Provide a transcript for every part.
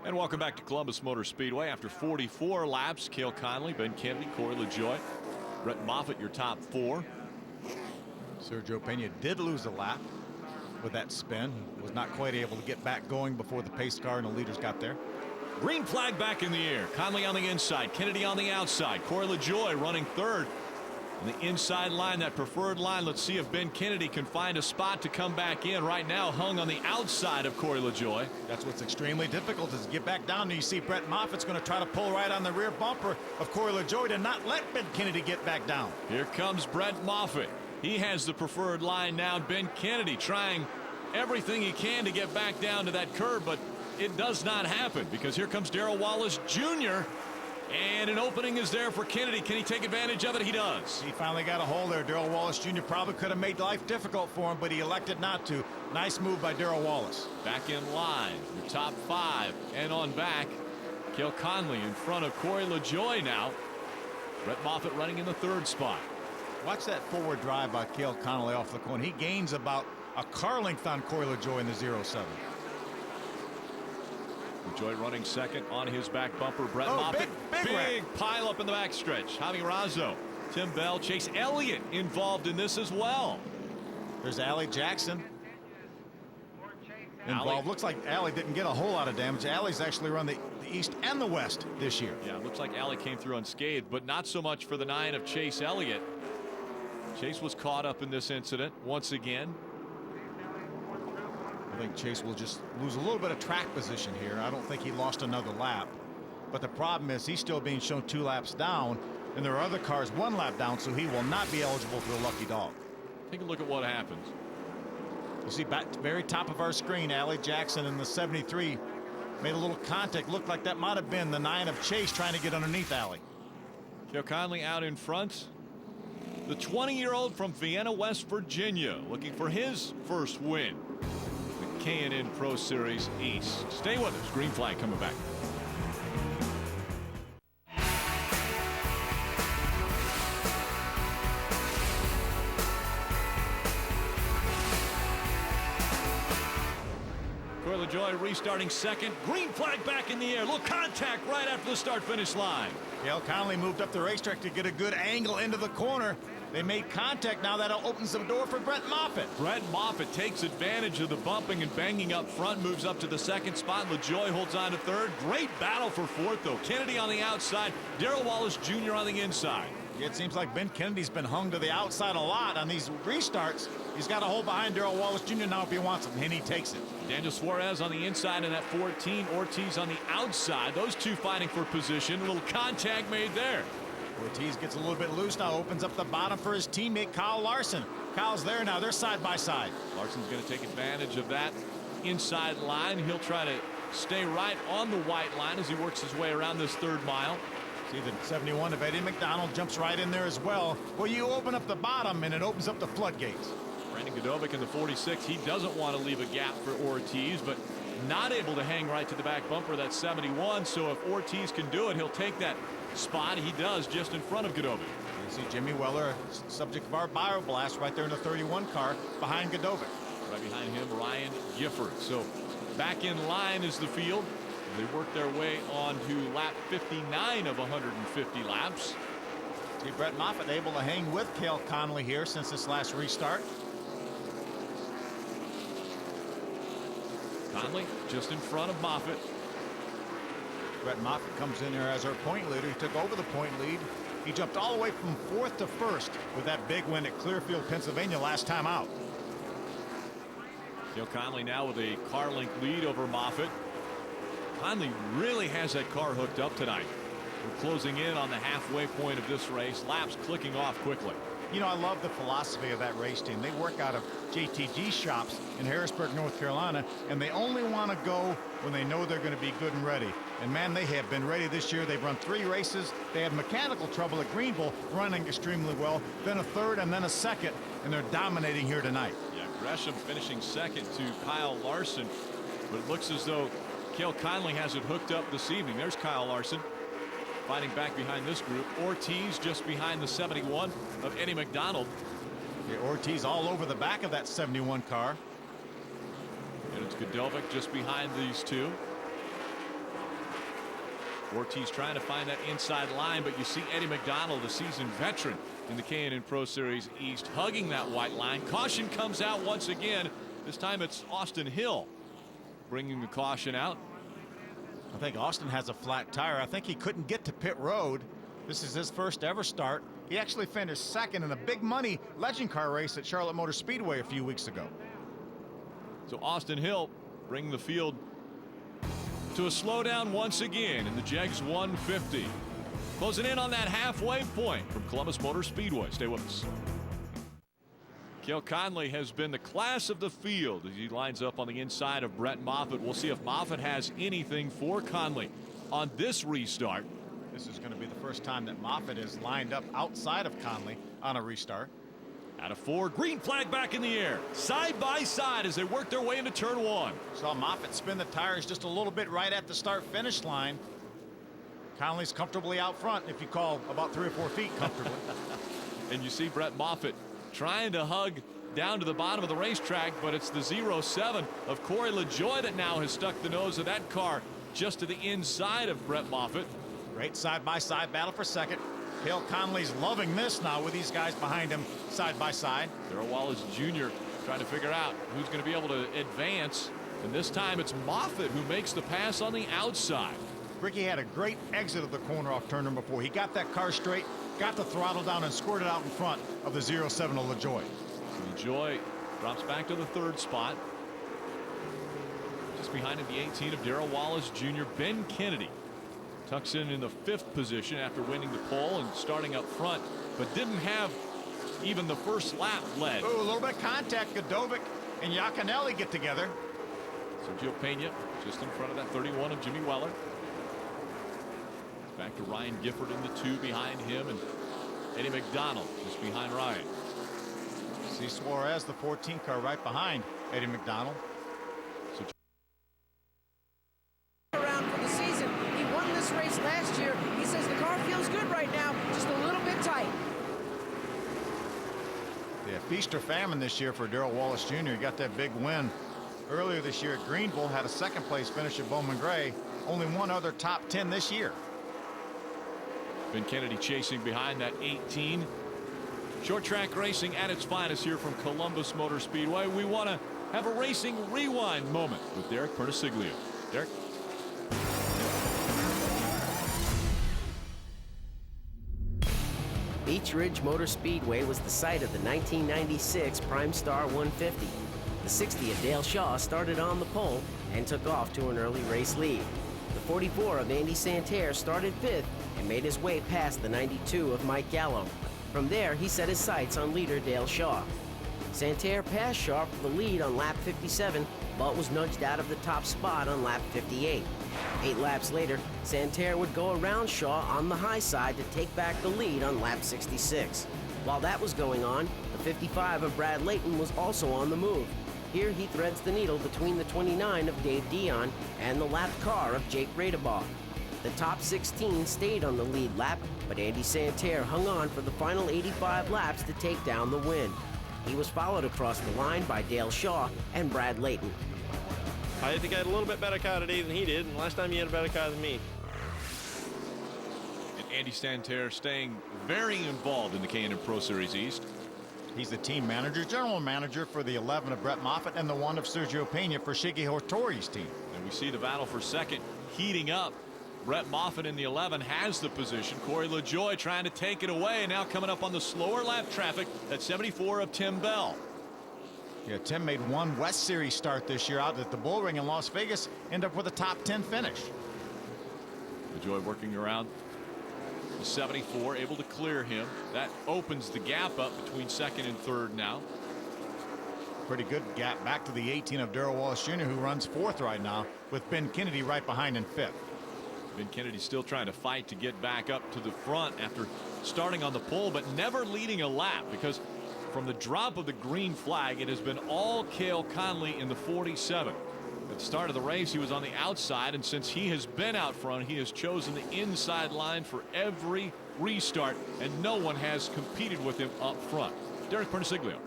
And welcome back to Columbus Motor Speedway. After 44 laps, Cale Conley, Ben Kennedy, Corey LaJoie, Brett Moffitt, your top four. Sergio Pena did lose a lap with that spin. Was not quite able to get back going before the pace car and the leaders got there. Green flag back in the air. Conley on the inside, Kennedy on the outside. Corey LaJoie running third. On the inside line, that preferred line. Let's see if Ben Kennedy can find a spot to come back in. Right now, hung on the outside of Corey LaJoie. That's what's extremely difficult, is to get back down. And you see Brett Moffitt's going to try to pull right on the rear bumper of Corey LaJoie to not let Ben Kennedy get back down. Here comes Brett Moffitt. He has the preferred line now. Ben Kennedy trying everything he can to get back down to that curb, but it does not happen because here comes Darrell Wallace Jr. And an opening is there for Kennedy. Can he take advantage of it? He does. He finally got a hold there. Darrell Wallace Jr. probably could have made life difficult for him, but he elected not to. Nice move by Darrell Wallace. Back in line, your top five, and on back, Cale Conley in front of Corey LaJoie now. Brett Moffitt running in the third spot. Watch that forward drive by Cale Conley off the corner. He gains about a car length on Corey LaJoie in the 07. LaJoie running second on his back bumper. Brett Moffitt, big pile up in the backstretch. Javi Razzo, Tim Bell, Chase Elliott involved in this as well. There's Allie Jackson involved. Looks like Allie didn't get a whole lot of damage. Allie's actually run the East and the West this year. Yeah, looks like Allie came through unscathed, but not so much for the 9 of Chase Elliott. Chase was caught up in this incident once again. I think Chase will just lose a little bit of track position here. I don't think he lost another lap. But the problem is he's still being shown 2 laps down, and there are other cars 1 lap down, so he will not be eligible for the lucky dog. Take a look at what happens. You see back to the very top of our screen, Allie Jackson in the 73 made a little contact. Looked like that might have been the 9 of Chase trying to get underneath Allie. Cale Conley out in front. The 20-year-old from Vienna, West Virginia, looking for his first win. The K&N Pro Series East. Stay with us. Green flag coming back. Corey LaJoie restarting second. Green flag back in the air. Little contact right after the start-finish line. Cale Conley moved up the racetrack to get a good angle into the corner. They made contact. Now that'll open some door for Brett Moffitt. Brett Moffitt takes advantage of the bumping and banging up front, moves up to the second spot. LaJoie holds on to third. Great battle for fourth, though. Kennedy on the outside, Darrell Wallace Jr. on the inside. It seems like Ben Kennedy's been hung to the outside a lot on these restarts. He's got to hold behind Darrell Wallace Jr. now if he wants it, and he takes it. Daniel Suarez on the inside in that 14. Ortiz on the outside. Those two fighting for position. A little contact made there. Ortiz gets a little bit loose now, opens up the bottom for his teammate Kyle Larson. Kyle's there now. They're side by side. Larson's going to take advantage of that inside line. He'll try to stay right on the white line as he works his way around this third mile. See the 71 of Eddie McDonald jumps right in there as well. Well, you open up the bottom and it opens up the floodgates. Brandon Godovic in the 46. He doesn't want to leave a gap for Ortiz, but not able to hang right to the back bumper of that 71. So if Ortiz can do it, he'll take that spot. He does just in front of Godovic. You see Jimmy Weller, subject of our bioblast, right there in the 31 car behind Godovic. Right behind him, Ryan Gifford. So back in line is the field. They work their way on to lap 59 of 150 laps. See Brett Moffitt able to hang with Cale Conley here since this last restart. Conley just in front of Moffitt. Brett Moffitt comes in there as our point leader. He took over the point lead. He jumped all the way from 4th to 1st with that big win at Clearfield, Pennsylvania last time out. Cale Conley now with a car length lead over Moffitt. Conley really has that car hooked up tonight. We're closing in on the halfway point of this race. Laps clicking off quickly. You know, I love the philosophy of that race team. They work out of JTG shops in Harrisburg, North Carolina, and they only want to go when they know they're going to be good and ready. And man, they have been ready this year. They've run 3 races. They had mechanical trouble at Greenville, running extremely well, then a third and then a second, and they're dominating here tonight. Yeah, Gresham finishing second to Kyle Larson, but it looks as though Cale Conley has it hooked up this evening. There's Kyle Larson fighting back behind this group. Ortiz just behind the 71 of Eddie McDonald. Yeah, Ortiz all over the back of that 71 car. And it's Godovic just behind these two. Ortiz trying to find that inside line, but you see Eddie McDonald, the seasoned veteran in the K&N Pro Series East, hugging that white line. Caution comes out once again. This time it's Austin Hill bringing the caution out. I think Austin has a flat tire. I think he couldn't get to pit road. This is his first ever start. He actually finished second in a big money legend car race at Charlotte Motor Speedway a few weeks ago. So Austin Hill bringing the field to a slowdown once again in the Jegs 150. Closing in on that halfway point from Columbus Motor Speedway. Stay with us. Cale Conley has been the class of the field as he lines up on the inside of Brett Moffitt. We'll see if Moffitt has anything for Conley on this restart. This is going to be the first time that Moffitt is lined up outside of Conley on a restart. Out of 4, green flag back in the air, side by side as they work their way into turn 1. Saw Moffitt spin the tires just a little bit right at the start finish line. Conley's comfortably out front, if you call about 3 or 4 feet comfortably. And you see Brett Moffitt trying to hug down to the bottom of the racetrack, but it's the 07 of Corey LaJoie that now has stuck the nose of that car just to the inside of Brett Moffitt. Great side-by-side battle for second. Cale Conley's loving this now with these guys behind him side by side. Darrell Wallace Jr. trying to figure out who's going to be able to advance, and this time it's Moffitt who makes the pass on the outside. Ricky had a great exit of the corner off turn number 4. He got that car straight, got the throttle down, and squirted out in front of the 07 of LaJoie. LaJoie drops back to the 3rd spot. Just behind him, the 18 of Darrell Wallace Jr. Ben Kennedy tucks in the 5th position after winning the pole and starting up front, but didn't have even the first lap led. Ooh, a little bit of contact. Godovic and Iaconelli get together. Sergio Pena just in front of that 31 of Jimmy Weller. Back to Ryan Gifford in the 2 behind him, and Eddie McDonald just behind Ryan. See Suarez, the 14 car, right behind Eddie McDonald. Around for the season. He won this race last year. He says the car feels good right now, just a little bit tight. Yeah, feast or famine this year for Darrell Wallace Jr. He got that big win earlier this year at Greenville, had a 2nd place finish at Bowman Gray. Only one other top 10 this year. Ben Kennedy chasing behind that 18. Short track racing at its finest here from Columbus Motor Speedway. We want to have a racing rewind moment with Derek Pertisiglio. Derek. Beach Ridge Motor Speedway was the site of the 1996 Prime Star 150. The 60 of Dale Shaw started on the pole and took off to an early race lead. The 44 of Andy Santerre started 5th and made his way past the 92 of Mike Gallo. From there, he set his sights on leader Dale Shaw. Santerre passed Shaw for the lead on lap 57, but was nudged out of the top spot on lap 58. 8 laps later, Santerre would go around Shaw on the high side to take back the lead on lap 66. While that was going on, the 55 of Brad Layton was also on the move. Here he threads the needle between the 29 of Dave Dion and the lapped car of Jake Radebaugh. The top 16 stayed on the lead lap, but Andy Santerre hung on for the final 85 laps to take down the win. He was followed across the line by Dale Shaw and Brad Layton. I think I had a little bit better car today than he did, and last time he had a better car than me. And Andy Santerre staying very involved in the K&N Pro Series East. He's the team manager, general manager for the 11 of Brett Moffitt and the 1 of Sergio Pena for Shiggy Hortori's team. And we see the battle for second heating up. Brett Moffitt in the 11 has the position. Corey LaJoie trying to take it away. Now coming up on the slower lap traffic at 74 of Tim Bell. Yeah, Tim made 1 West Series start this year out at the Bull Ring in Las Vegas. End up with a top 10 finish. LaJoie working around the 74, able to clear him. That opens the gap up between 2nd and 3rd now. Pretty good gap back to the 18 of Darrell Wallace Jr., who runs 4th right now, with Ben Kennedy right behind in 5th. Ben Kennedy still trying to fight to get back up to the front after starting on the pole, but never leading a lap, because from the drop of the green flag, it has been all Cale Conley in the 47. At the start of the race, he was on the outside, and since he has been out front, he has chosen the inside line for every restart, and no one has competed with him up front. Derek Pertisiglio.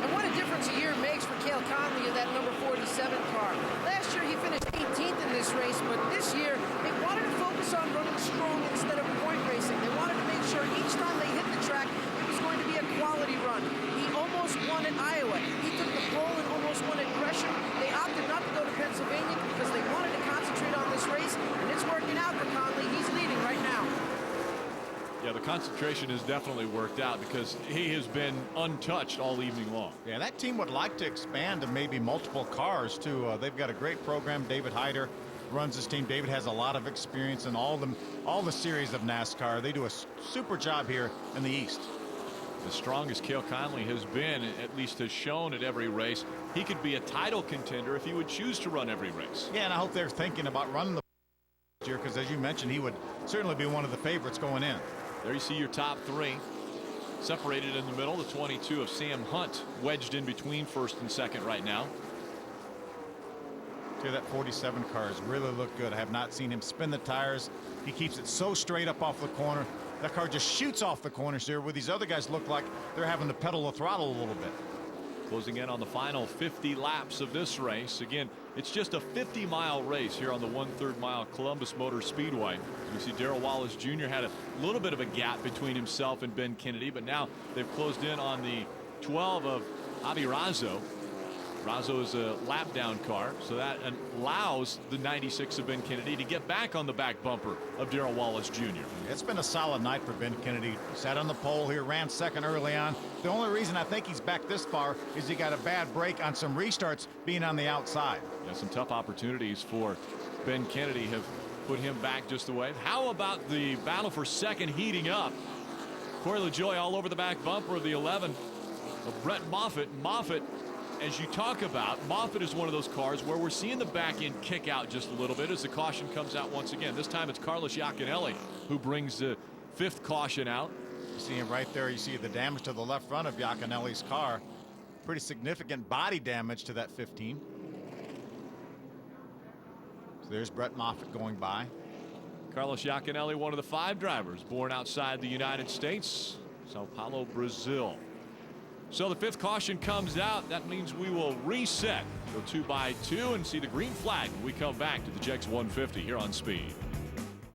And what a difference a year makes for Cale Conley in that number 47 car. Last year he finished 18th in this race, but this year concentration has definitely worked out because he has been untouched all evening long. Yeah, that team would like to expand to maybe multiple cars too. They've got a great program. David Hyder runs this team. David has a lot of experience in all the series of NASCAR. They do a super job here in the East. As strong as Cale Conley has been, at least has shown at every race, he could be a title contender if he would choose to run every race. Yeah, and I hope they're thinking about running the year because, as you mentioned, he would certainly be one of the favorites going in. There you see your top three. Separated in the middle, the 22 of Sam Hunt wedged in between first and second right now. That 47 car has really looked good. I have not seen him spin the tires. He keeps it so straight up off the corner. That car just shoots off the corners here, where these other guys look like they're having to pedal the throttle a little bit. Closing in on the final 50 laps of this race. Again, it's just a 50-mile race here on the 1/3 mile Columbus Motor Speedway. You see Darrell Wallace Jr. had a little bit of a gap between himself and Ben Kennedy, but now they've closed in on the 12 of Avi Razzo. Razzo is a lap down car, so that allows the 96 of Ben Kennedy to get back on the back bumper of Darrell Wallace Jr. It's been a solid night for Ben Kennedy. Sat on the pole here, ran second early on. The only reason I think he's back this far is he got a bad break on some restarts being on the outside. Yeah, some tough opportunities for Ben Kennedy have put him back just the way. How about the battle for second heating up? Corey LaJoie all over the back bumper of the 11 of Brett Moffitt. Moffitt, as you talk about, Moffitt is one of those cars where we're seeing the back end kick out just a little bit as the caution comes out once again. This time it's Carlos Iaconelli who brings the 5th caution out. You see him right there. You see the damage to the left front of Iaconelli's car. Pretty significant body damage to that 15. So there's Brett Moffitt going by. Carlos Iaconelli, one of the 5 drivers born outside the United States, Sao Paulo, Brazil. So the 5th caution comes out. That means we will reset, go 2 by 2, and see the green flag when we come back to the Jex 150 here on Speed.